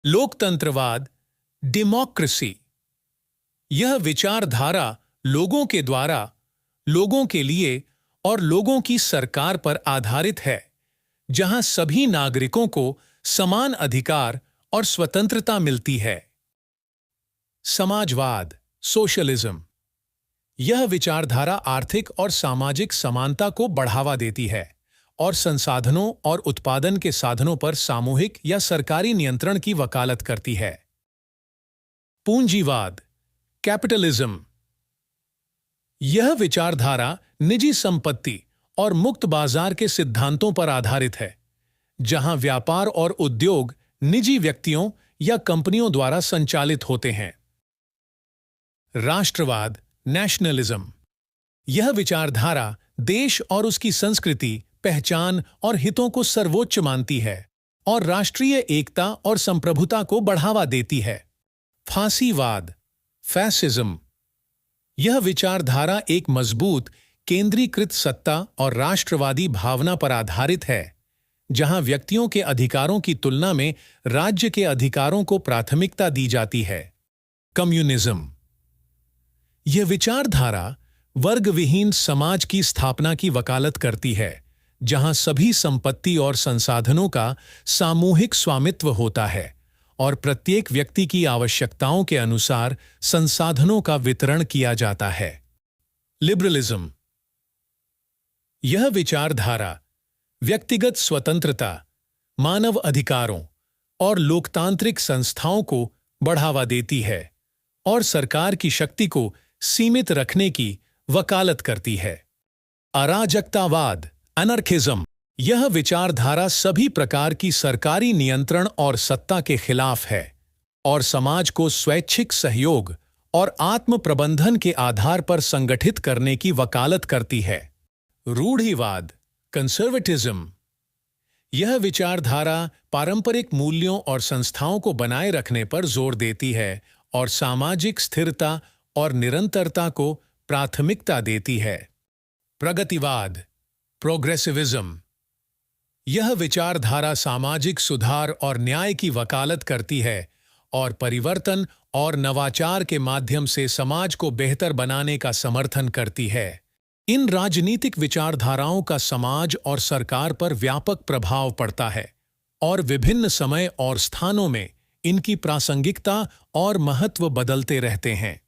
लोकतंत्रवाद, democracy. यह विचारधारा लोगों के द्वारा, लोगों के लिए और लोगों की सरकार पर आधारित है, जहां सभी नागरिकों को समान अधिकार और स्वतंत्रता मिलती है। समाजवाद, सोशलिज्म। यह विचारधारा आर्थिक और सामाजिक समानता को बढ़ावा देती है और संसाधनों और उत्पादन के साधनों पर सामूहिक या सरकारी नियंत्रण की वकालत करती है। पूंजीवाद, कैपिटलिज्म। यह विचारधारा निजी संपत्ति और मुक्त बाजार के सिद्धांतों पर आधारित है, जहां व्यापार और उद्योग निजी व्यक्तियों या कंपनियों द्वारा संचालित होते हैं। राष्ट्रवाद, नेशनलिज्म। यह विचारधारा देश और उसकी संस्कृति, पहचान और हितों को सर्वोच्च मानती है और राष्ट्रीय एकता और संप्रभुता को बढ़ावा देती है। फांसीवाद, फैसिज्म। यह विचारधारा एक मजबूत, केंद्रीकृत सत्ता और राष्ट्रवादी भावना पर आधारित है, जहां व्यक्तियों के अधिकारों की तुलना में राज्य के अधिकारों को प्राथमिकता दी जाती है। कम्युनिज्म। यह विचारधारा वर्गविहीन समाज की स्थापना की वकालत करती है, जहां सभी संपत्ति और संसाधनों का सामूहिक स्वामित्व होता है और प्रत्येक व्यक्ति की आवश्यकताओं के अनुसार संसाधनों का वितरण किया जाता है। लिबरलिज्म। यह विचारधारा व्यक्तिगत स्वतंत्रता, मानव अधिकारों और लोकतांत्रिक संस्थाओं को बढ़ावा देती है और सरकार की शक्ति को सीमित रखने की वकालत करती है। अराजकतावाद, अनर्किज्म। यह विचारधारा सभी प्रकार की सरकारी नियंत्रण और सत्ता के खिलाफ है और समाज को स्वैच्छिक सहयोग और आत्म प्रबंधन के आधार पर संगठित करने की वकालत करती है। रूढ़िवाद, कंजर्वेटिज्म। यह विचारधारा पारंपरिक मूल्यों और संस्थाओं को बनाए रखने पर जोर देती है और सामाजिक स्थिरता और निरंतरता को प्राथमिकता देती है। प्रगतिवाद, प्रोग्रेसिविज्म। यह विचारधारा सामाजिक सुधार और न्याय की वकालत करती है और परिवर्तन और नवाचार के माध्यम से समाज को बेहतर बनाने का समर्थन करती है। इन राजनीतिक विचारधाराओं का समाज और सरकार पर व्यापक प्रभाव पड़ता है और विभिन्न समय और स्थानों में इनकी प्रासंगिकता और महत्व बदलते रहते हैं।